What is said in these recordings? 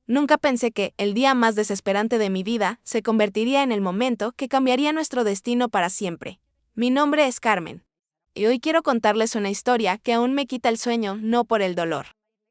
Nunca pensé que el día más desesperante de mi vida se convertiría en el momento que cambiaría nuestro destino para siempre. Mi nombre es Carmen. Y hoy quiero contarles una historia que aún me quita el sueño, no por el dolor,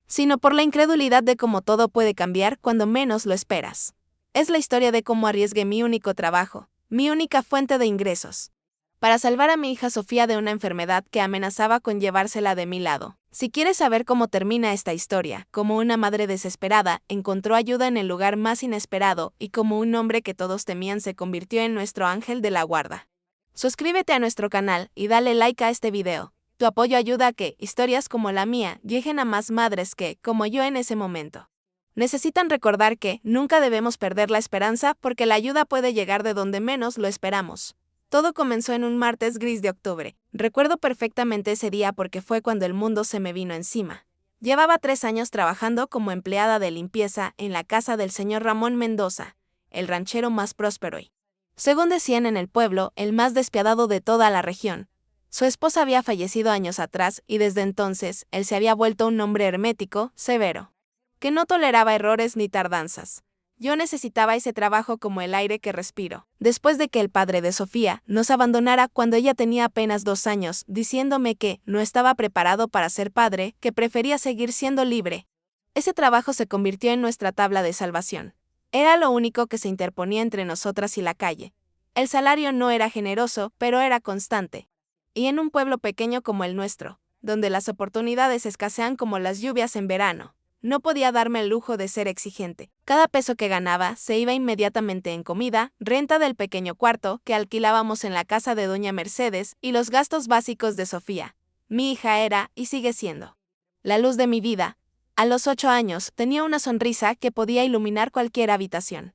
sino por la incredulidad de cómo todo puede cambiar cuando menos lo esperas. Es la historia de cómo arriesgué mi único trabajo, mi única fuente de ingresos, para salvar a mi hija Sofía de una enfermedad que amenazaba con llevársela de mi lado. Si quieres saber cómo termina esta historia, cómo una madre desesperada encontró ayuda en el lugar más inesperado y cómo un hombre que todos temían se convirtió en nuestro ángel de la guarda. Suscríbete a nuestro canal y dale like a este video. Tu apoyo ayuda a que historias como la mía lleguen a más madres que, como yo en ese momento, necesitan recordar que nunca debemos perder la esperanza porque la ayuda puede llegar de donde menos lo esperamos. Todo comenzó en un martes gris de octubre. Recuerdo perfectamente ese día porque fue cuando el mundo se me vino encima. Llevaba 3 años trabajando como empleada de limpieza en la casa del señor Ramón Mendoza, el ranchero más próspero y, según decían en el pueblo, el más despiadado de toda la región. Su esposa había fallecido años atrás y desde entonces él se había vuelto un hombre hermético, severo, que no toleraba errores ni tardanzas. Yo necesitaba ese trabajo como el aire que respiro. Después de que el padre de Sofía nos abandonara cuando ella tenía apenas 2 años, diciéndome que no estaba preparado para ser padre, que prefería seguir siendo libre, ese trabajo se convirtió en nuestra tabla de salvación. Era lo único que se interponía entre nosotras y la calle. El salario no era generoso, pero era constante. Y en un pueblo pequeño como el nuestro, donde las oportunidades escasean como las lluvias en verano, no podía darme el lujo de ser exigente. Cada peso que ganaba se iba inmediatamente en comida, renta del pequeño cuarto que alquilábamos en la casa de doña Mercedes y los gastos básicos de Sofía. Mi hija era, y sigue siendo, la luz de mi vida. A los 8 años tenía una sonrisa que podía iluminar cualquier habitación.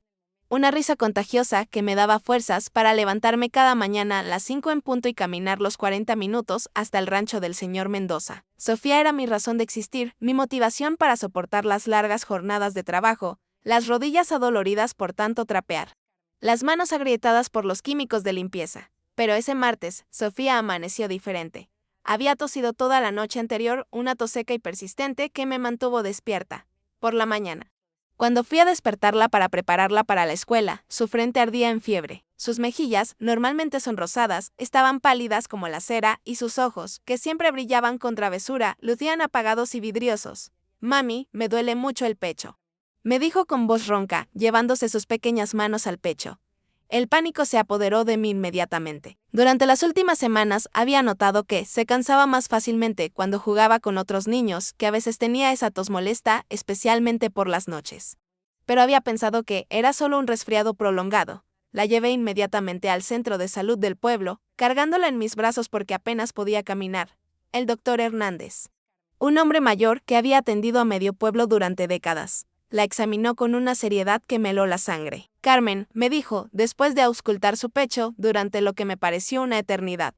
Una risa contagiosa que me daba fuerzas para levantarme cada mañana a las 5 en punto y caminar los 40 minutos hasta el rancho del señor Mendoza. Sofía era mi razón de existir, mi motivación para soportar las largas jornadas de trabajo, las rodillas adoloridas por tanto trapear, las manos agrietadas por los químicos de limpieza. Pero ese martes, Sofía amaneció diferente. Había tosido toda la noche anterior, una tos seca y persistente que me mantuvo despierta. Por la mañana, cuando fui a despertarla para prepararla para la escuela, su frente ardía en fiebre. Sus mejillas, normalmente sonrosadas, estaban pálidas como la cera y sus ojos, que siempre brillaban con travesura, lucían apagados y vidriosos. «Mami, me duele mucho el pecho», me dijo con voz ronca, llevándose sus pequeñas manos al pecho. El pánico se apoderó de mí inmediatamente. Durante las últimas semanas había notado que se cansaba más fácilmente cuando jugaba con otros niños, que a veces tenía esa tos molesta, especialmente por las noches. Pero había pensado que era solo un resfriado prolongado. La llevé inmediatamente al centro de salud del pueblo, cargándola en mis brazos porque apenas podía caminar. El doctor Hernández, un hombre mayor que había atendido a medio pueblo durante décadas, la examinó con una seriedad que me heló la sangre. «Carmen», me dijo, después de auscultar su pecho durante lo que me pareció una eternidad.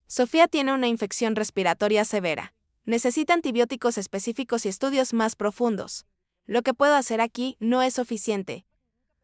«Sofía tiene una infección respiratoria severa. Necesita antibióticos específicos y estudios más profundos. Lo que puedo hacer aquí no es suficiente».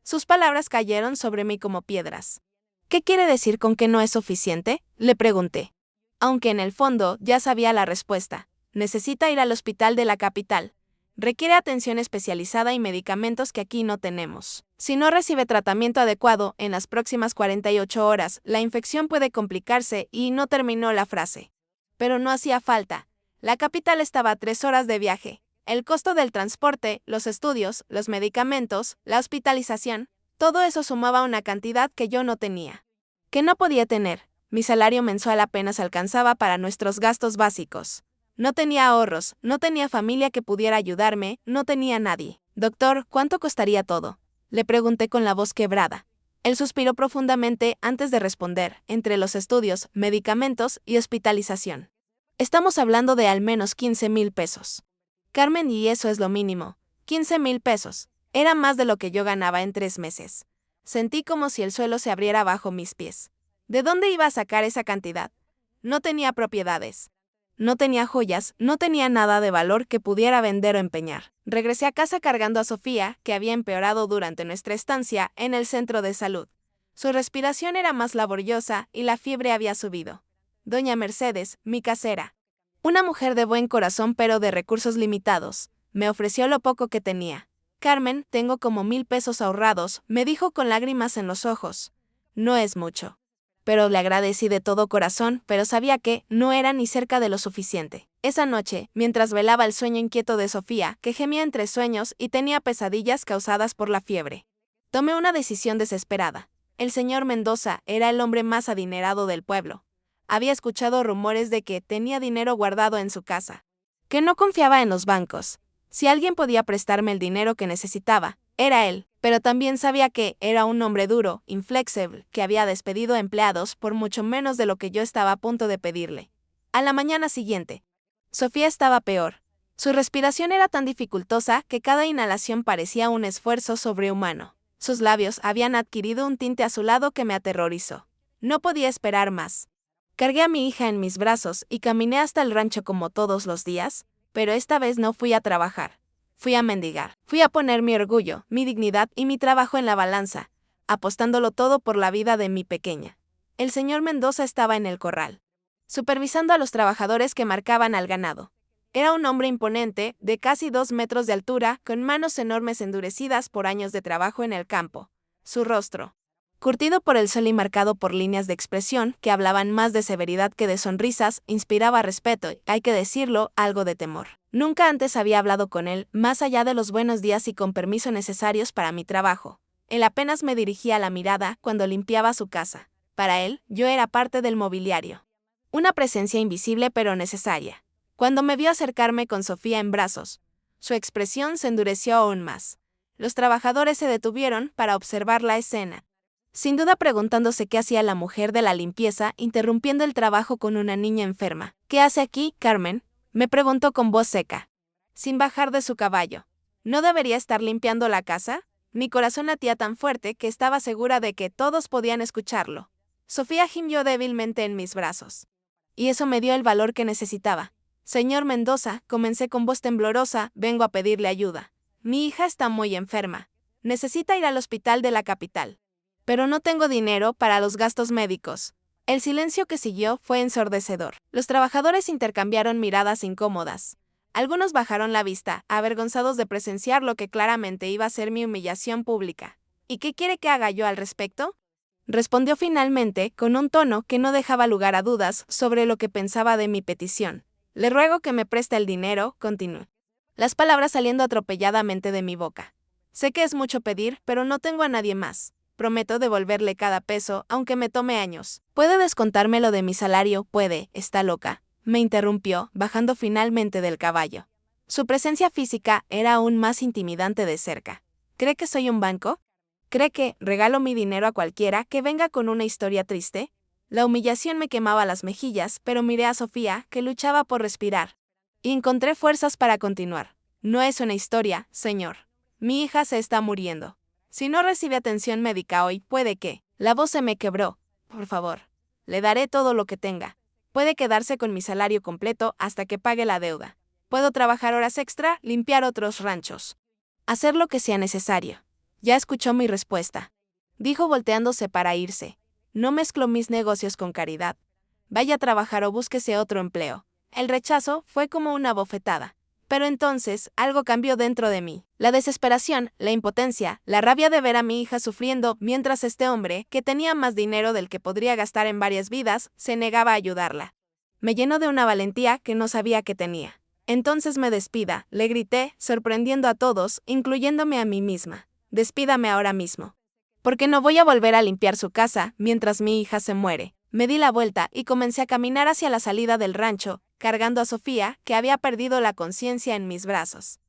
Sus palabras cayeron sobre mí como piedras. «¿Qué quiere decir con que no es suficiente?», le pregunté. Aunque en el fondo ya sabía la respuesta. «Necesita ir al hospital de la capital. Requiere atención especializada y medicamentos que aquí no tenemos. Si no recibe tratamiento adecuado en las próximas 48 horas, la infección puede complicarse», y no terminó la frase. Pero no hacía falta. La capital estaba a 3 horas de viaje. El costo del transporte, los estudios, los medicamentos, la hospitalización, todo eso sumaba una cantidad que yo no tenía. Que no podía tener. Mi salario mensual apenas alcanzaba para nuestros gastos básicos. No tenía ahorros, no tenía familia que pudiera ayudarme, no tenía nadie. «Doctor, ¿cuánto costaría todo?», le pregunté con la voz quebrada. Él suspiró profundamente antes de responder, «Entre los estudios, medicamentos y hospitalización. Estamos hablando de al menos 15,000 pesos. Carmen, y eso es lo mínimo. 15,000 pesos. Era más de lo que yo ganaba en 3 meses. Sentí como si el suelo se abriera bajo mis pies. ¿De dónde iba a sacar esa cantidad? No tenía propiedades. No tenía joyas, no tenía nada de valor que pudiera vender o empeñar. Regresé a casa cargando a Sofía, que había empeorado durante nuestra estancia en el centro de salud. Su respiración era más laboriosa y la fiebre había subido. Doña Mercedes, mi casera, una mujer de buen corazón pero de recursos limitados, me ofreció lo poco que tenía. Carmen, tengo como 1,000 pesos ahorrados, me dijo con lágrimas en los ojos. No es mucho. Pero le agradecí de todo corazón, pero sabía que no era ni cerca de lo suficiente. Esa noche, mientras velaba el sueño inquieto de Sofía, que gemía entre sueños y tenía pesadillas causadas por la fiebre, tomé una decisión desesperada. El señor Mendoza era el hombre más adinerado del pueblo. Había escuchado rumores de que tenía dinero guardado en su casa, que no confiaba en los bancos. Si alguien podía prestarme el dinero que necesitaba, era él, pero también sabía que era un hombre duro, inflexible, que había despedido empleados por mucho menos de lo que yo estaba a punto de pedirle. A la mañana siguiente, Sofía estaba peor. Su respiración era tan dificultosa que cada inhalación parecía un esfuerzo sobrehumano. Sus labios habían adquirido un tinte azulado que me aterrorizó. No podía esperar más. Cargué a mi hija en mis brazos y caminé hasta el rancho como todos los días, pero esta vez no fui a trabajar. Fui a mendigar. Fui a poner mi orgullo, mi dignidad y mi trabajo en la balanza, apostándolo todo por la vida de mi pequeña. El señor Mendoza estaba en el corral, supervisando a los trabajadores que marcaban al ganado. Era un hombre imponente, de casi 2 metros de altura, con manos enormes endurecidas por años de trabajo en el campo. Su rostro, curtido por el sol y marcado por líneas de expresión que hablaban más de severidad que de sonrisas, inspiraba respeto y, hay que decirlo, algo de temor. Nunca antes había hablado con él, más allá de los buenos días y con permiso necesarios para mi trabajo. Él apenas me dirigía la mirada cuando limpiaba su casa. Para él, yo era parte del mobiliario. Una presencia invisible pero necesaria. Cuando me vio acercarme con Sofía en brazos, su expresión se endureció aún más. Los trabajadores se detuvieron para observar la escena, sin duda preguntándose qué hacía la mujer de la limpieza interrumpiendo el trabajo con una niña enferma. ¿Qué hace aquí, Carmen?, me preguntó con voz seca, sin bajar de su caballo. ¿No debería estar limpiando la casa? Mi corazón latía tan fuerte que estaba segura de que todos podían escucharlo. Sofía gimió débilmente en mis brazos. Y eso me dio el valor que necesitaba. Señor Mendoza, comencé con voz temblorosa, vengo a pedirle ayuda. Mi hija está muy enferma. Necesita ir al hospital de la capital. Pero no tengo dinero para los gastos médicos. El silencio que siguió fue ensordecedor. Los trabajadores intercambiaron miradas incómodas. Algunos bajaron la vista, avergonzados de presenciar lo que claramente iba a ser mi humillación pública. ¿Y qué quiere que haga yo al respecto?, respondió finalmente, con un tono que no dejaba lugar a dudas sobre lo que pensaba de mi petición. Le ruego que me preste el dinero, continuó, las palabras saliendo atropelladamente de mi boca. Sé que es mucho pedir, pero no tengo a nadie más. Prometo devolverle cada peso, aunque me tome años. ¿Puede descontármelo de mi salario? Puede, está loca, me interrumpió, bajando finalmente del caballo. Su presencia física era aún más intimidante de cerca. ¿Cree que soy un banco? ¿Cree que regalo mi dinero a cualquiera que venga con una historia triste? La humillación me quemaba las mejillas, pero miré a Sofía, que luchaba por respirar. Y encontré fuerzas para continuar. No es una historia, señor. Mi hija se está muriendo. Si no recibe atención médica hoy, puede que... La voz se me quebró. Por favor. Le daré todo lo que tenga. Puede quedarse con mi salario completo hasta que pague la deuda. Puedo trabajar horas extra, limpiar otros ranchos. Hacer lo que sea necesario. Ya escuchó mi respuesta, dijo volteándose para irse. No mezclo mis negocios con caridad. Vaya a trabajar o búsquese otro empleo. El rechazo fue como una bofetada. Pero entonces, algo cambió dentro de mí. La desesperación, la impotencia, la rabia de ver a mi hija sufriendo mientras este hombre, que tenía más dinero del que podría gastar en varias vidas, se negaba a ayudarla. Me llenó de una valentía que no sabía que tenía. Entonces me despida, le grité, sorprendiendo a todos, incluyéndome a mí misma. Despídame ahora mismo. Porque no voy a volver a limpiar su casa mientras mi hija se muere. Me di la vuelta y comencé a caminar hacia la salida del rancho, cargando a Sofía, que había perdido la conciencia en mis brazos.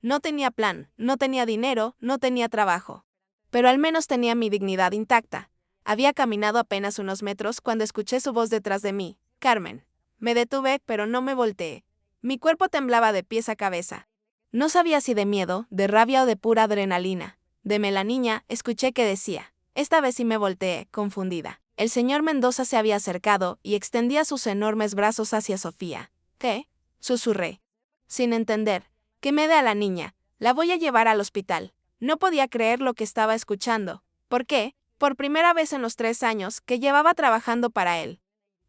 No tenía plan, no tenía dinero, no tenía trabajo. Pero al menos tenía mi dignidad intacta. Había caminado apenas unos metros cuando escuché su voz detrás de mí. Carmen. Me detuve, pero no me volteé. Mi cuerpo temblaba de pies a cabeza. No sabía si de miedo, de rabia o de pura adrenalina. Deme la niña, escuché que decía. Esta vez sí me volteé, confundida. El señor Mendoza se había acercado y extendía sus enormes brazos hacia Sofía. ¿Qué?, susurré, sin entender. Que me dé a la niña. La voy a llevar al hospital. No podía creer lo que estaba escuchando. ¿Por qué? Por primera vez en los 3 años que llevaba trabajando para él.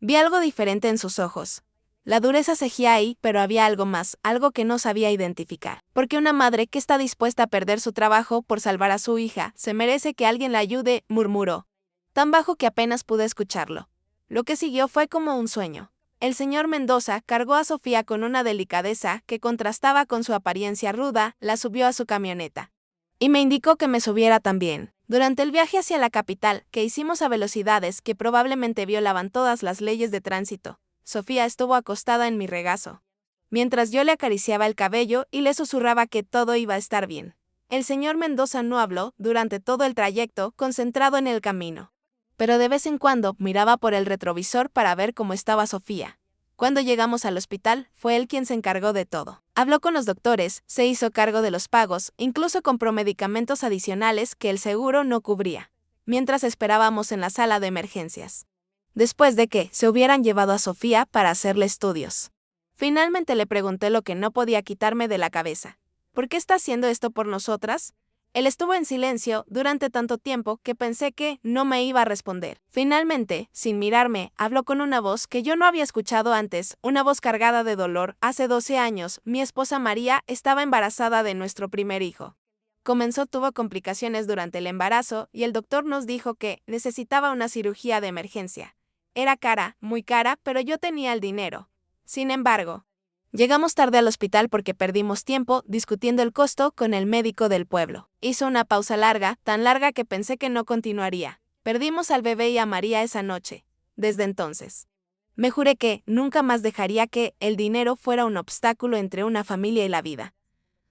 Vi algo diferente en sus ojos. La dureza seguía ahí, pero había algo más, algo que no sabía identificar. Porque una madre que está dispuesta a perder su trabajo por salvar a su hija, se merece que alguien la ayude, murmuró. Tan bajo que apenas pude escucharlo. Lo que siguió fue como un sueño. El señor Mendoza cargó a Sofía con una delicadeza que contrastaba con su apariencia ruda, la subió a su camioneta. Y me indicó que me subiera también. Durante el viaje hacia la capital, que hicimos a velocidades que probablemente violaban todas las leyes de tránsito, Sofía estuvo acostada en mi regazo, mientras yo le acariciaba el cabello y le susurraba que todo iba a estar bien. El señor Mendoza no habló durante todo el trayecto, concentrado en el camino. Pero de vez en cuando miraba por el retrovisor para ver cómo estaba Sofía. Cuando llegamos al hospital, fue él quien se encargó de todo. Habló con los doctores, se hizo cargo de los pagos, incluso compró medicamentos adicionales que el seguro no cubría, mientras esperábamos en la sala de emergencias. Después de que se hubieran llevado a Sofía para hacerle estudios. Finalmente le pregunté lo que no podía quitarme de la cabeza. ¿Por qué está haciendo esto por nosotras? Él estuvo en silencio durante tanto tiempo que pensé que no me iba a responder. Finalmente, sin mirarme, habló con una voz que yo no había escuchado antes, una voz cargada de dolor. Hace 12 años, mi esposa María estaba embarazada de nuestro primer hijo. Tuvo complicaciones durante el embarazo y el doctor nos dijo que necesitaba una cirugía de emergencia. Era cara, muy cara, pero yo tenía el dinero. Sin embargo, llegamos tarde al hospital porque perdimos tiempo discutiendo el costo con el médico del pueblo. Hizo una pausa larga, tan larga que pensé que no continuaría. Perdimos al bebé y a María esa noche. Desde entonces, me juré que nunca más dejaría que el dinero fuera un obstáculo entre una familia y la vida.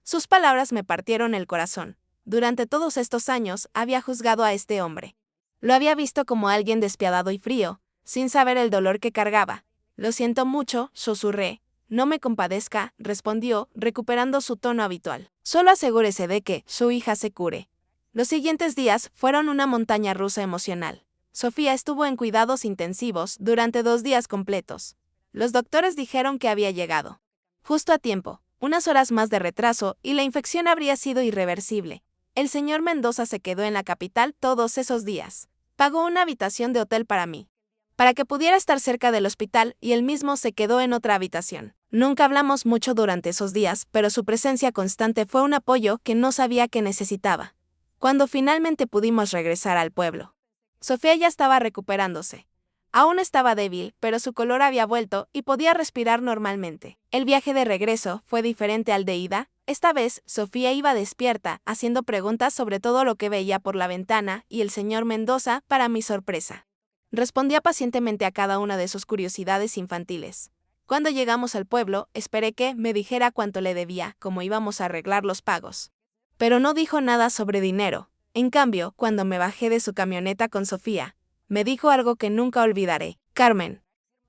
Sus palabras me partieron el corazón. Durante todos estos años había juzgado a este hombre. Lo había visto como alguien despiadado y frío, sin saber el dolor que cargaba. Lo siento mucho, susurré. No me compadezca, respondió, recuperando su tono habitual. Solo asegúrese de que su hija se cure. Los siguientes días fueron una montaña rusa emocional. Sofía estuvo en cuidados intensivos durante 2 días completos. Los doctores dijeron que había llegado justo a tiempo, unas horas más de retraso y la infección habría sido irreversible. El señor Mendoza se quedó en la capital todos esos días. Pagó una habitación de hotel para mí, para que pudiera estar cerca del hospital, y él mismo se quedó en otra habitación. Nunca hablamos mucho durante esos días, pero su presencia constante fue un apoyo que no sabía que necesitaba. Cuando finalmente pudimos regresar al pueblo, Sofía ya estaba recuperándose. Aún estaba débil, pero su color había vuelto y podía respirar normalmente. El viaje de regreso fue diferente al de ida. Esta vez, Sofía iba despierta, haciendo preguntas sobre todo lo que veía por la ventana, y el señor Mendoza, para mi sorpresa, respondía pacientemente a cada una de sus curiosidades infantiles. Cuando llegamos al pueblo, esperé que me dijera cuánto le debía, cómo íbamos a arreglar los pagos. Pero no dijo nada sobre dinero. En cambio, cuando me bajé de su camioneta con Sofía, me dijo algo que nunca olvidaré. Carmen,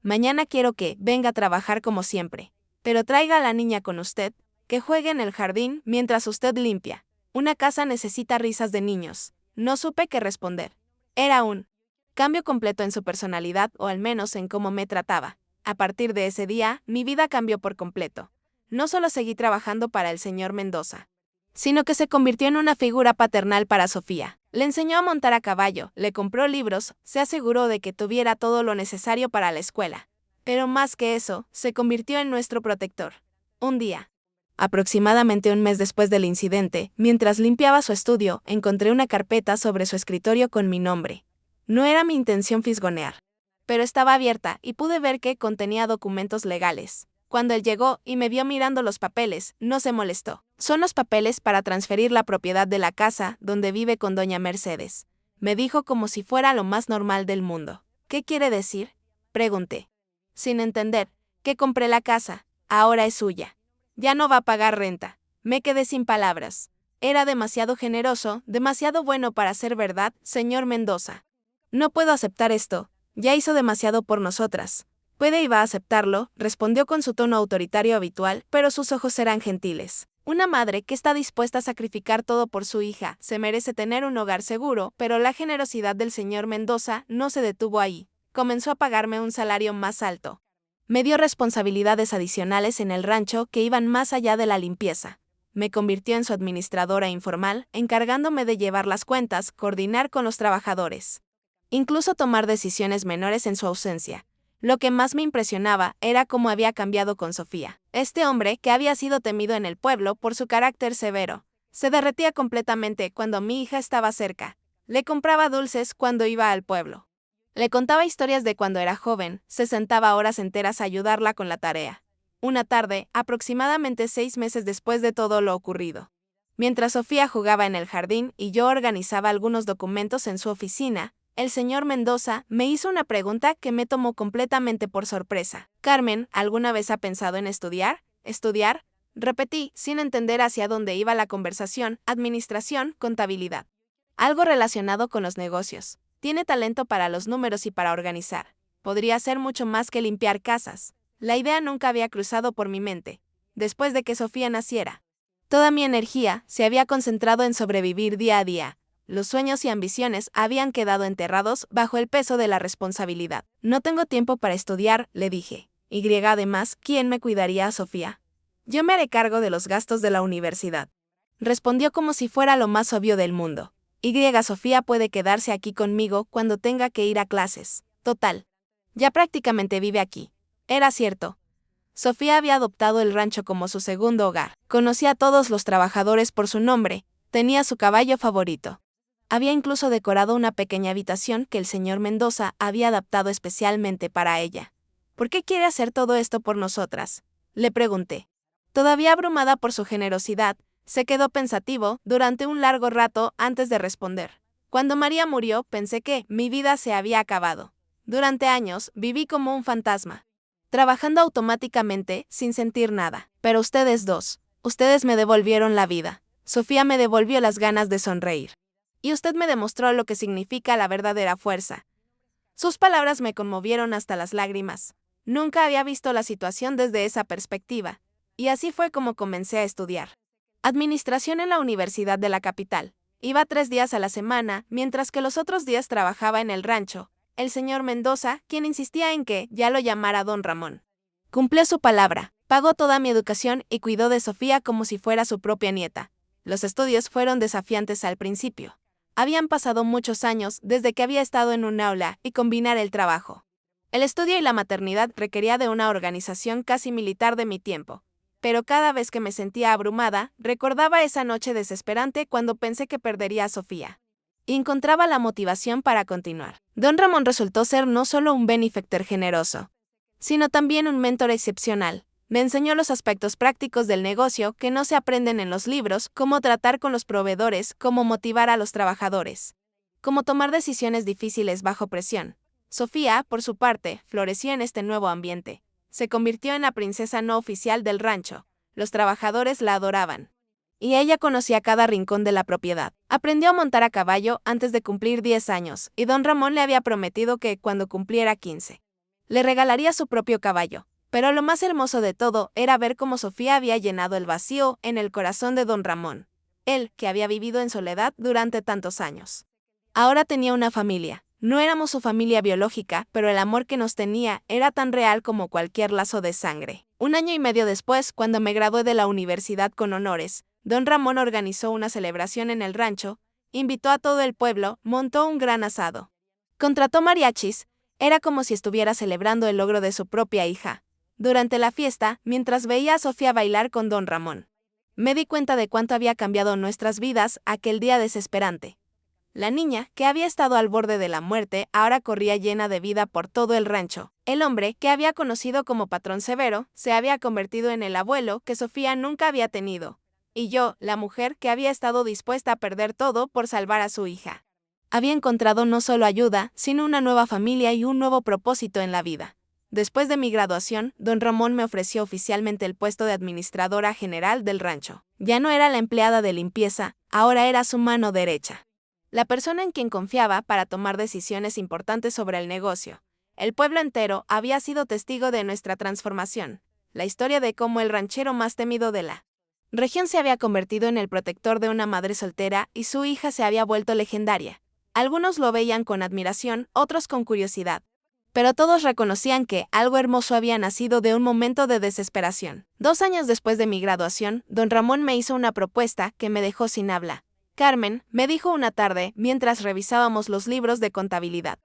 mañana quiero que venga a trabajar como siempre, pero traiga a la niña con usted, que juegue en el jardín mientras usted limpia. Una casa necesita risas de niños. No supe qué responder. Era un cambio completo en su personalidad, o al menos en cómo me trataba. A partir de ese día, mi vida cambió por completo. No solo seguí trabajando para el señor Mendoza, sino que se convirtió en una figura paternal para Sofía. Le enseñó a montar a caballo, le compró libros, se aseguró de que tuviera todo lo necesario para la escuela. Pero más que eso, se convirtió en nuestro protector. Un día, aproximadamente un mes después del incidente, mientras limpiaba su estudio, encontré una carpeta sobre su escritorio con mi nombre. No era mi intención fisgonear, pero estaba abierta y pude ver que contenía documentos legales. Cuando él llegó y me vio mirando los papeles, no se molestó. Son los papeles para transferir la propiedad de la casa donde vive con doña Mercedes, me dijo como si fuera lo más normal del mundo. ¿Qué quiere decir?, pregunté, sin entender. Que compré la casa, ahora es suya. Ya no va a pagar renta. Me quedé sin palabras. Era demasiado generoso, demasiado bueno para ser verdad, señor Mendoza. No puedo aceptar esto. Ya hizo demasiado por nosotras. Puede y va a aceptarlo, respondió con su tono autoritario habitual, pero sus ojos eran gentiles. Una madre que está dispuesta a sacrificar todo por su hija se merece tener un hogar seguro, pero la generosidad del señor Mendoza no se detuvo ahí. Comenzó a pagarme un salario más alto. Me dio responsabilidades adicionales en el rancho que iban más allá de la limpieza. Me convirtió en su administradora informal, encargándome de llevar las cuentas, coordinar con los trabajadores, incluso tomar decisiones menores en su ausencia. Lo que más me impresionaba era cómo había cambiado con Sofía. Este hombre, que había sido temido en el pueblo por su carácter severo, se derretía completamente cuando mi hija estaba cerca. Le compraba dulces cuando iba al pueblo. Le contaba historias de cuando era joven, se sentaba horas enteras a ayudarla con la tarea. Una tarde, aproximadamente 6 meses después de todo lo ocurrido, mientras Sofía jugaba en el jardín y yo organizaba algunos documentos en su oficina, el señor Mendoza me hizo una pregunta que me tomó completamente por sorpresa. Carmen, ¿alguna vez ha pensado en estudiar? ¿Estudiar? Repetí, sin entender hacia dónde iba la conversación. Administración, contabilidad. Algo relacionado con los negocios. Tiene talento para los números y para organizar. Podría ser mucho más que limpiar casas. La idea nunca había cruzado por mi mente. Después de que Sofía naciera, toda mi energía se había concentrado en sobrevivir día a día. Los sueños y ambiciones habían quedado enterrados bajo el peso de la responsabilidad. No tengo tiempo para estudiar, le dije. Y además, ¿quién me cuidaría a Sofía? Yo me haré cargo de los gastos de la universidad. Respondió como si fuera lo más obvio del mundo. Sofía puede quedarse aquí conmigo cuando tenga que ir a clases. Total. Ya prácticamente vive aquí. Era cierto. Sofía había adoptado el rancho como su segundo hogar. Conocía a todos los trabajadores por su nombre. Tenía su caballo favorito. Había incluso decorado una pequeña habitación que el señor Mendoza había adaptado especialmente para ella. ¿Por qué quiere hacer todo esto por nosotras?, le pregunté. Todavía abrumada por su generosidad, se quedó pensativo durante un largo rato antes de responder. Cuando María murió, pensé que mi vida se había acabado. Durante años, viví como un fantasma, trabajando automáticamente, sin sentir nada. Pero ustedes dos, ustedes me devolvieron la vida. Sofía me devolvió las ganas de sonreír. Y usted me demostró lo que significa la verdadera fuerza. Sus palabras me conmovieron hasta las lágrimas. Nunca había visto la situación desde esa perspectiva. Y así fue como comencé a estudiar administración en la Universidad de la capital. Iba 3 días a la semana, mientras que los otros días trabajaba en el rancho. El señor Mendoza, quien insistía en que ya lo llamara don Ramón, cumplió su palabra, pagó toda mi educación y cuidó de Sofía como si fuera su propia nieta. Los estudios fueron desafiantes al principio. Habían pasado muchos años desde que había estado en un aula y combinar el trabajo, el estudio y la maternidad requería de una organización casi militar de mi tiempo. Pero cada vez que me sentía abrumada, recordaba esa noche desesperante cuando pensé que perdería a Sofía. Y encontraba la motivación para continuar. Don Ramón resultó ser no solo un benefactor generoso, sino también un mentor excepcional. Me enseñó los aspectos prácticos del negocio que no se aprenden en los libros, cómo tratar con los proveedores, cómo motivar a los trabajadores, cómo tomar decisiones difíciles bajo presión. Sofía, por su parte, floreció en este nuevo ambiente. Se convirtió en la princesa no oficial del rancho. Los trabajadores la adoraban. Y ella conocía cada rincón de la propiedad. Aprendió a montar a caballo antes de cumplir 10 años, y don Ramón le había prometido que, cuando cumpliera 15, le regalaría su propio caballo. Pero lo más hermoso de todo era ver cómo Sofía había llenado el vacío en el corazón de don Ramón. Él, que había vivido en soledad durante tantos años. Ahora tenía una familia. No éramos su familia biológica, pero el amor que nos tenía era tan real como cualquier lazo de sangre. 1 año y medio después, cuando me gradué de la universidad con honores, don Ramón organizó una celebración en el rancho, invitó a todo el pueblo, montó un gran asado. Contrató mariachis, era como si estuviera celebrando el logro de su propia hija. Durante la fiesta, mientras veía a Sofía bailar con don Ramón, me di cuenta de cuánto había cambiado nuestras vidas aquel día desesperante. La niña, que había estado al borde de la muerte, ahora corría llena de vida por todo el rancho. El hombre, que había conocido como patrón severo, se había convertido en el abuelo que Sofía nunca había tenido. Y yo, la mujer que había estado dispuesta a perder todo por salvar a su hija. Había encontrado no solo ayuda, sino una nueva familia y un nuevo propósito en la vida. Después de mi graduación, don Ramón me ofreció oficialmente el puesto de administradora general del rancho. Ya no era la empleada de limpieza, ahora era su mano derecha. La persona en quien confiaba para tomar decisiones importantes sobre el negocio. El pueblo entero había sido testigo de nuestra transformación. La historia de cómo el ranchero más temido de la región se había convertido en el protector de una madre soltera y su hija se había vuelto legendaria. Algunos lo veían con admiración, otros con curiosidad. Pero todos reconocían que algo hermoso había nacido de un momento de desesperación. 2 años después de mi graduación, don Ramón me hizo una propuesta que me dejó sin habla. Carmen, me dijo una tarde, mientras revisábamos los libros de contabilidad.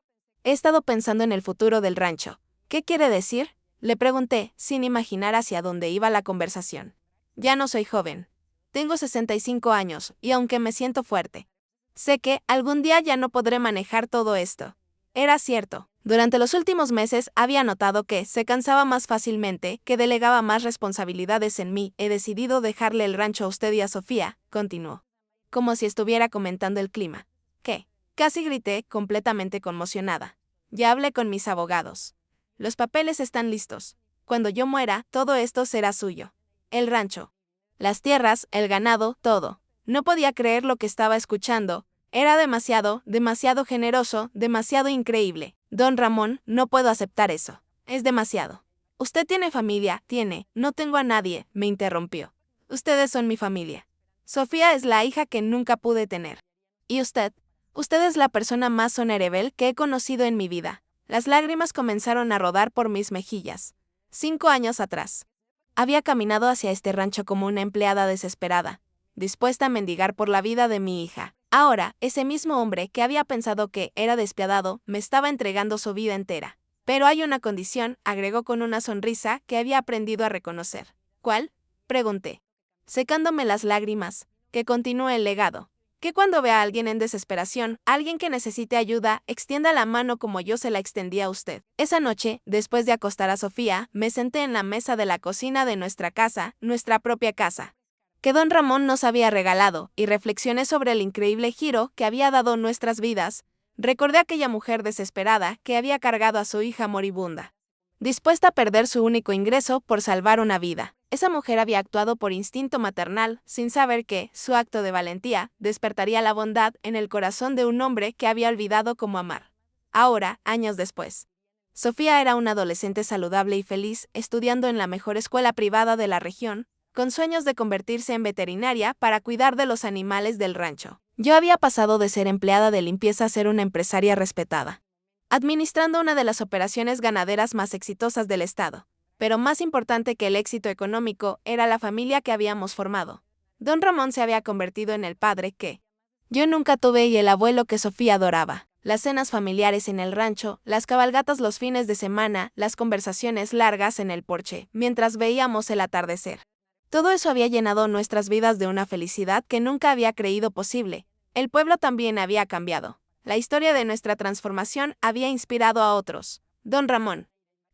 He estado pensando en el futuro del rancho. ¿Qué quiere decir? Le pregunté, sin imaginar hacia dónde iba la conversación. Ya no soy joven. Tengo 65 años, y aunque me siento fuerte, sé que algún día ya no podré manejar todo esto. Era cierto. Durante los últimos meses había notado que se cansaba más fácilmente, que delegaba más responsabilidades en mí. He decidido dejarle el rancho a usted y a Sofía, continuó. Como si estuviera comentando el clima. ¿Qué? Casi grité, completamente conmocionada. Ya hablé con mis abogados. Los papeles están listos. Cuando yo muera, todo esto será suyo. El rancho, las tierras, el ganado, todo. No podía creer lo que estaba escuchando. Era demasiado, demasiado generoso, demasiado increíble. Don Ramón, no puedo aceptar eso. Es demasiado. Usted tiene familia, no tengo a nadie, me interrumpió. Ustedes son mi familia. Sofía es la hija que nunca pude tener. ¿Y usted? Usted es la persona más honorable que he conocido en mi vida. Las lágrimas comenzaron a rodar por mis mejillas. 5 años atrás. Había caminado hacia este rancho como una empleada desesperada, dispuesta a mendigar por la vida de mi hija. Ahora, ese mismo hombre que había pensado que era despiadado, me estaba entregando su vida entera. Pero hay una condición, agregó con una sonrisa que había aprendido a reconocer. ¿Cuál? Pregunté, secándome las lágrimas. Que continúe el legado. Que cuando vea a alguien en desesperación, alguien que necesite ayuda, extienda la mano como yo se la extendí a usted. Esa noche, después de acostar a Sofía, me senté en la mesa de la cocina de nuestra casa, nuestra propia casa, que don Ramón nos había regalado, y reflexioné sobre el increíble giro que había dado nuestras vidas. Recordé a aquella mujer desesperada que había cargado a su hija moribunda, dispuesta a perder su único ingreso por salvar una vida. Esa mujer había actuado por instinto maternal, sin saber que su acto de valentía despertaría la bondad en el corazón de un hombre que había olvidado cómo amar. Ahora, años después, Sofía era una adolescente saludable y feliz, estudiando en la mejor escuela privada de la región, con sueños de convertirse en veterinaria para cuidar de los animales del rancho. Yo había pasado de ser empleada de limpieza a ser una empresaria respetada, administrando una de las operaciones ganaderas más exitosas del estado. Pero más importante que el éxito económico era la familia que habíamos formado. Don Ramón se había convertido en el padre que yo nunca tuve y el abuelo que Sofía adoraba. Las cenas familiares en el rancho, las cabalgatas los fines de semana, las conversaciones largas en el porche, mientras veíamos el atardecer. Todo eso había llenado nuestras vidas de una felicidad que nunca había creído posible. El pueblo también había cambiado. La historia de nuestra transformación había inspirado a otros. Don Ramón,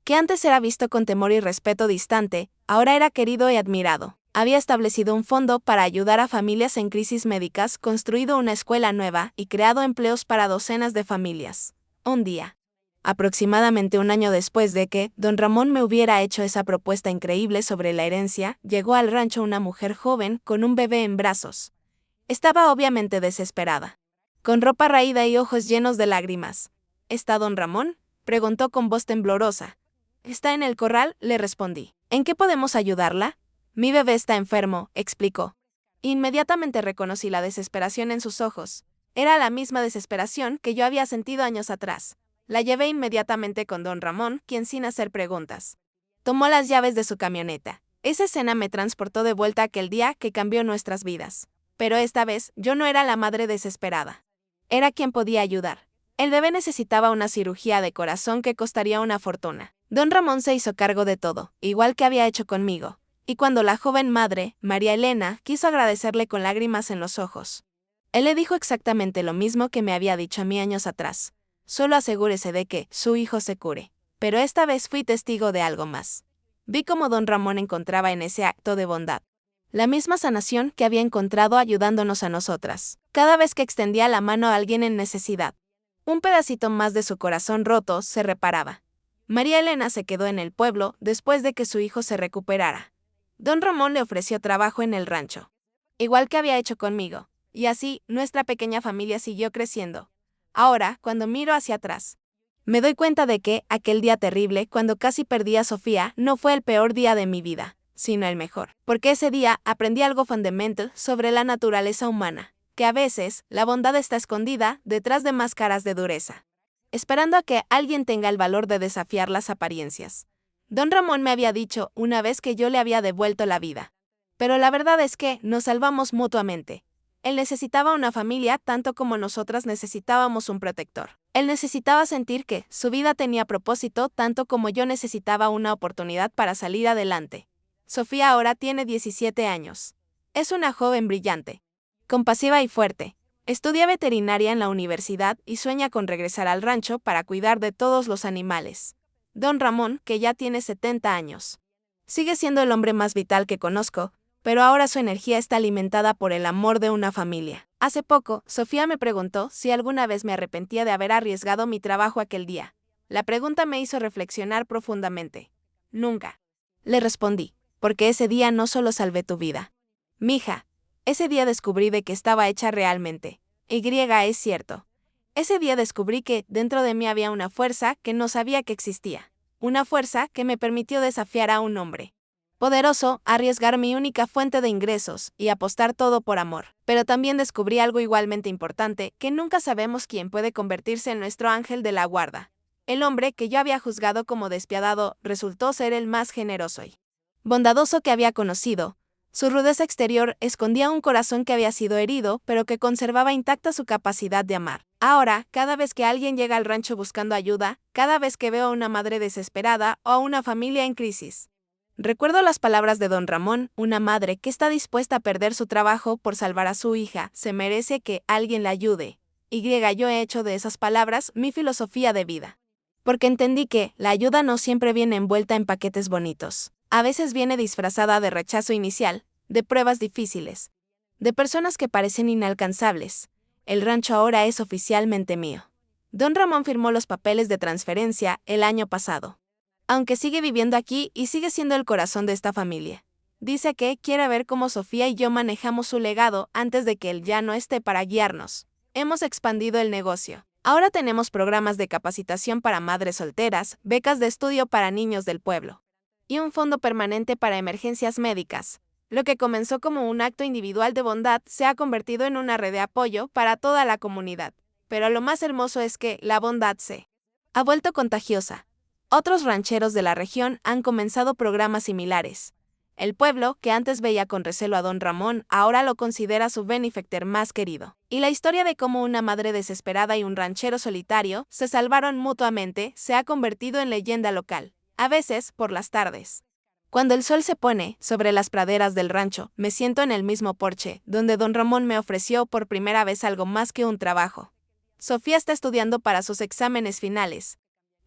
que antes era visto con temor y respeto distante, ahora era querido y admirado. Había establecido un fondo para ayudar a familias en crisis médicas, construido una escuela nueva y creado empleos para docenas de familias. Un día, aproximadamente un año después de que don Ramón me hubiera hecho esa propuesta increíble sobre la herencia, llegó al rancho una mujer joven con un bebé en brazos. Estaba obviamente desesperada, con ropa raída y ojos llenos de lágrimas. ¿Está don Ramón?, preguntó con voz temblorosa. Está en el corral, le respondí. ¿En qué podemos ayudarla? Mi bebé está enfermo, explicó. Inmediatamente reconocí la desesperación en sus ojos. Era la misma desesperación que yo había sentido años atrás. La llevé inmediatamente con don Ramón, quien sin hacer preguntas tomó las llaves de su camioneta. Esa escena me transportó de vuelta a aquel día que cambió nuestras vidas. Pero esta vez yo no era la madre desesperada. Era quien podía ayudar. El bebé necesitaba una cirugía de corazón que costaría una fortuna. Don Ramón se hizo cargo de todo, igual que había hecho conmigo. Y cuando la joven madre, María Elena, quiso agradecerle con lágrimas en los ojos, él le dijo exactamente lo mismo que me había dicho a mí años atrás. Solo asegúrese de que su hijo se cure. Pero esta vez fui testigo de algo más. Vi cómo don Ramón encontraba en ese acto de bondad la misma sanación que había encontrado ayudándonos a nosotras. Cada vez que extendía la mano a alguien en necesidad, un pedacito más de su corazón roto se reparaba. María Elena se quedó en el pueblo después de que su hijo se recuperara. Don Ramón le ofreció trabajo en el rancho, igual que había hecho conmigo, y así nuestra pequeña familia siguió creciendo. Ahora, cuando miro hacia atrás, me doy cuenta de que aquel día terrible, cuando casi perdí a Sofía, no fue el peor día de mi vida, sino el mejor. Porque ese día aprendí algo fundamental sobre la naturaleza humana, que a veces la bondad está escondida detrás de máscaras de dureza, esperando a que alguien tenga el valor de desafiar las apariencias. Don Ramón me había dicho una vez que yo le había devuelto la vida. Pero la verdad es que nos salvamos mutuamente. Él necesitaba una familia tanto como nosotras necesitábamos un protector. Él necesitaba sentir que su vida tenía propósito tanto como yo necesitaba una oportunidad para salir adelante. Sofía ahora tiene 17 años. Es una joven brillante, compasiva y fuerte. Estudia veterinaria en la universidad y sueña con regresar al rancho para cuidar de todos los animales. Don Ramón, que ya tiene 70 años, sigue siendo el hombre más vital que conozco, pero ahora su energía está alimentada por el amor de una familia. Hace poco, Sofía me preguntó si alguna vez me arrepentía de haber arriesgado mi trabajo aquel día. La pregunta me hizo reflexionar profundamente. Nunca. Le respondí, porque ese día no solo salvé tu vida. Mija, ese día descubrí de que estaba hecha realmente. Es cierto. Ese día descubrí que dentro de mí había una fuerza que no sabía que existía. Una fuerza que me permitió desafiar a un hombre poderoso, arriesgar mi única fuente de ingresos y apostar todo por amor. Pero también descubrí algo igualmente importante, que nunca sabemos quién puede convertirse en nuestro ángel de la guarda. El hombre que yo había juzgado como despiadado resultó ser el más generoso y bondadoso que había conocido. Su rudeza exterior escondía un corazón que había sido herido, pero que conservaba intacta su capacidad de amar. Ahora, cada vez que alguien llega al rancho buscando ayuda, cada vez que veo a una madre desesperada o a una familia en crisis, recuerdo las palabras de don Ramón: una madre que está dispuesta a perder su trabajo por salvar a su hija, se merece que alguien la ayude. Yo he hecho de esas palabras mi filosofía de vida. Porque entendí que la ayuda no siempre viene envuelta en paquetes bonitos. A veces viene disfrazada de rechazo inicial, de pruebas difíciles, de personas que parecen inalcanzables. El rancho ahora es oficialmente mío. Don Ramón firmó los papeles de transferencia el año pasado. Aunque sigue viviendo aquí y sigue siendo el corazón de esta familia. Dice que quiere ver cómo Sofía y yo manejamos su legado antes de que él ya no esté para guiarnos. Hemos expandido el negocio. Ahora tenemos programas de capacitación para madres solteras, becas de estudio para niños del pueblo y un fondo permanente para emergencias médicas. Lo que comenzó como un acto individual de bondad se ha convertido en una red de apoyo para toda la comunidad. Pero lo más hermoso es que la bondad se ha vuelto contagiosa. Otros rancheros de la región han comenzado programas similares. El pueblo, que antes veía con recelo a don Ramón, ahora lo considera su benefactor más querido. Y la historia de cómo una madre desesperada y un ranchero solitario se salvaron mutuamente se ha convertido en leyenda local, a veces por las tardes. Cuando el sol se pone sobre las praderas del rancho, me siento en el mismo porche, donde don Ramón me ofreció por primera vez algo más que un trabajo. Sofía está estudiando para sus exámenes finales.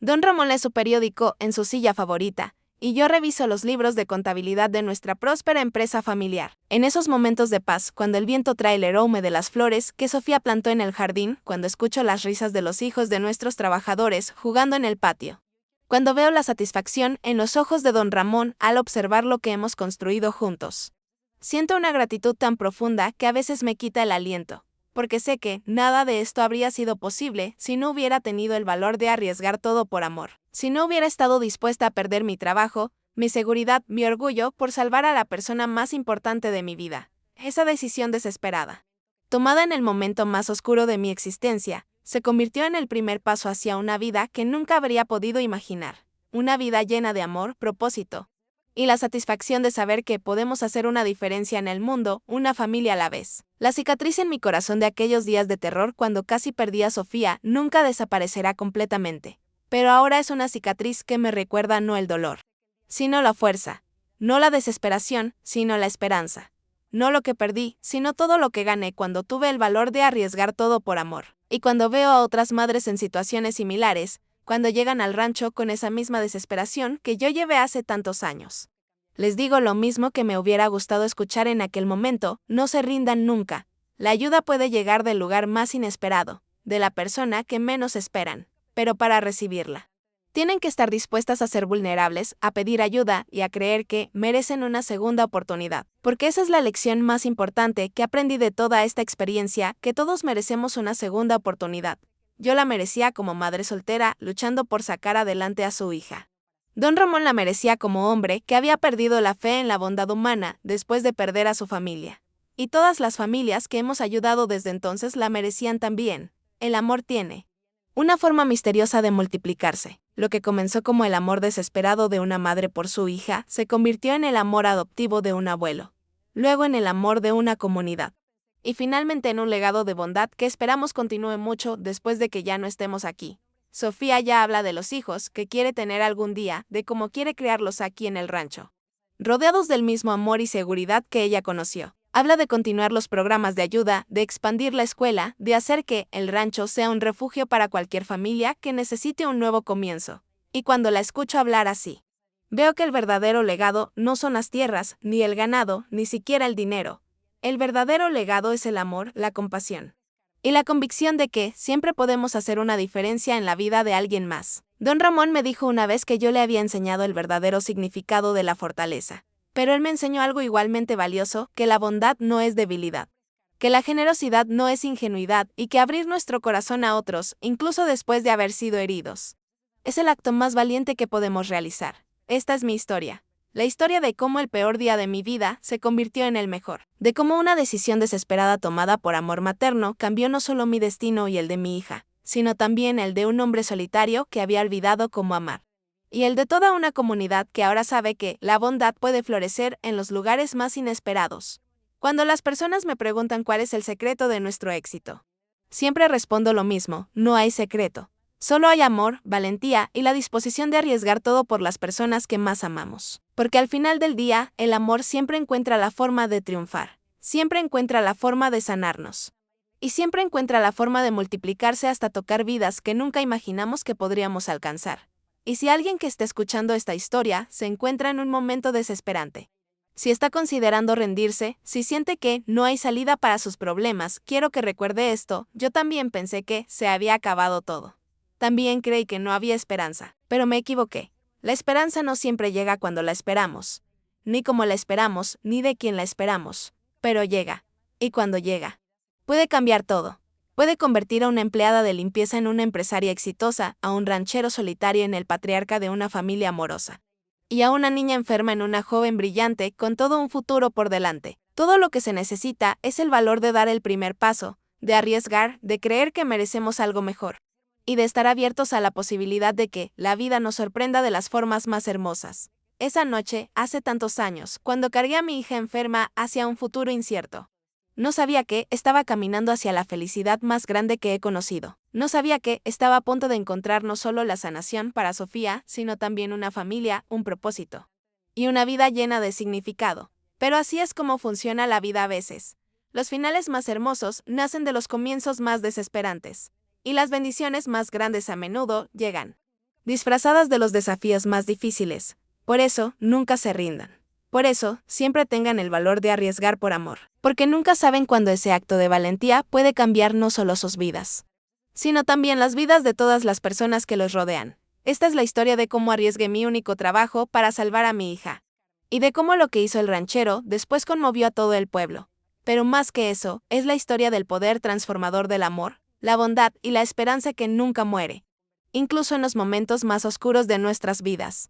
Don Ramón lee su periódico en su silla favorita, y yo reviso los libros de contabilidad de nuestra próspera empresa familiar. En esos momentos de paz, cuando el viento trae el aroma de las flores que Sofía plantó en el jardín, cuando escucho las risas de los hijos de nuestros trabajadores jugando en el patio, cuando veo la satisfacción en los ojos de don Ramón al observar lo que hemos construido juntos, siento una gratitud tan profunda que a veces me quita el aliento. Porque sé que nada de esto habría sido posible si no hubiera tenido el valor de arriesgar todo por amor. Si no hubiera estado dispuesta a perder mi trabajo, mi seguridad, mi orgullo por salvar a la persona más importante de mi vida. Esa decisión desesperada, tomada en el momento más oscuro de mi existencia, se convirtió en el primer paso hacia una vida que nunca habría podido imaginar. Una vida llena de amor, propósito y la satisfacción de saber que podemos hacer una diferencia en el mundo, una familia a la vez. La cicatriz en mi corazón de aquellos días de terror cuando casi perdí a Sofía nunca desaparecerá completamente. Pero ahora es una cicatriz que me recuerda no el dolor, sino la fuerza. No la desesperación, sino la esperanza. No lo que perdí, sino todo lo que gané cuando tuve el valor de arriesgar todo por amor. Y cuando veo a otras madres en situaciones similares, cuando llegan al rancho con esa misma desesperación que yo llevé hace tantos años, les digo lo mismo que me hubiera gustado escuchar en aquel momento: no se rindan nunca. La ayuda puede llegar del lugar más inesperado, de la persona que menos esperan, pero para recibirla, tienen que estar dispuestas a ser vulnerables, a pedir ayuda y a creer que merecen una segunda oportunidad. Porque esa es la lección más importante que aprendí de toda esta experiencia, que todos merecemos una segunda oportunidad. Yo la merecía como madre soltera, luchando por sacar adelante a su hija. Don Ramón la merecía como hombre que había perdido la fe en la bondad humana después de perder a su familia. Y todas las familias que hemos ayudado desde entonces la merecían también. El amor tiene una forma misteriosa de multiplicarse. Lo que comenzó como el amor desesperado de una madre por su hija se convirtió en el amor adoptivo de un abuelo, luego en el amor de una comunidad, Y finalmente en un legado de bondad que esperamos continúe mucho después de que ya no estemos aquí. Sofía ya habla de los hijos que quiere tener algún día, de cómo quiere criarlos aquí en el rancho, rodeados del mismo amor y seguridad que ella conoció. Habla de continuar los programas de ayuda, de expandir la escuela, de hacer que el rancho sea un refugio para cualquier familia que necesite un nuevo comienzo. Y cuando la escucho hablar así, veo que el verdadero legado no son las tierras, ni el ganado, ni siquiera el dinero. El verdadero legado es el amor, la compasión y la convicción de que siempre podemos hacer una diferencia en la vida de alguien más. Don Ramón me dijo una vez que yo le había enseñado el verdadero significado de la fortaleza, pero él me enseñó algo igualmente valioso, que la bondad no es debilidad, que la generosidad no es ingenuidad y que abrir nuestro corazón a otros, incluso después de haber sido heridos, es el acto más valiente que podemos realizar. Esta es mi historia. La historia de cómo el peor día de mi vida se convirtió en el mejor. De cómo una decisión desesperada tomada por amor materno cambió no solo mi destino y el de mi hija, sino también el de un hombre solitario que había olvidado cómo amar. Y el de toda una comunidad que ahora sabe que la bondad puede florecer en los lugares más inesperados. Cuando las personas me preguntan cuál es el secreto de nuestro éxito, siempre respondo lo mismo: no hay secreto. Solo hay amor, valentía y la disposición de arriesgar todo por las personas que más amamos. Porque al final del día, el amor siempre encuentra la forma de triunfar, siempre encuentra la forma de sanarnos. Y siempre encuentra la forma de multiplicarse hasta tocar vidas que nunca imaginamos que podríamos alcanzar. Y si alguien que esté escuchando esta historia se encuentra en un momento desesperante, si está considerando rendirse, si siente que no hay salida para sus problemas, quiero que recuerde esto: yo también pensé que se había acabado todo. También creí que no había esperanza, pero me equivoqué. La esperanza no siempre llega cuando la esperamos, ni como la esperamos, ni de quien la esperamos, pero llega. Y cuando llega, puede cambiar todo. Puede convertir a una empleada de limpieza en una empresaria exitosa, a un ranchero solitario en el patriarca de una familia amorosa, y a una niña enferma en una joven brillante con todo un futuro por delante. Todo lo que se necesita es el valor de dar el primer paso, de arriesgar, de creer que merecemos algo mejor y de estar abiertos a la posibilidad de que la vida nos sorprenda de las formas más hermosas. Esa noche, hace tantos años, cuando cargué a mi hija enferma hacia un futuro incierto, no sabía que estaba caminando hacia la felicidad más grande que he conocido. No sabía que estaba a punto de encontrar no solo la sanación para Sofía, sino también una familia, un propósito y una vida llena de significado. Pero así es como funciona la vida a veces. Los finales más hermosos nacen de los comienzos más desesperantes. Y las bendiciones más grandes a menudo llegan disfrazadas de los desafíos más difíciles. Por eso, nunca se rindan. Por eso, siempre tengan el valor de arriesgar por amor. Porque nunca saben cuándo ese acto de valentía puede cambiar no solo sus vidas, sino también las vidas de todas las personas que los rodean. Esta es la historia de cómo arriesgué mi único trabajo para salvar a mi hija. Y de cómo lo que hizo el ranchero después conmovió a todo el pueblo. Pero más que eso, es la historia del poder transformador del amor, la bondad y la esperanza que nunca muere, incluso en los momentos más oscuros de nuestras vidas.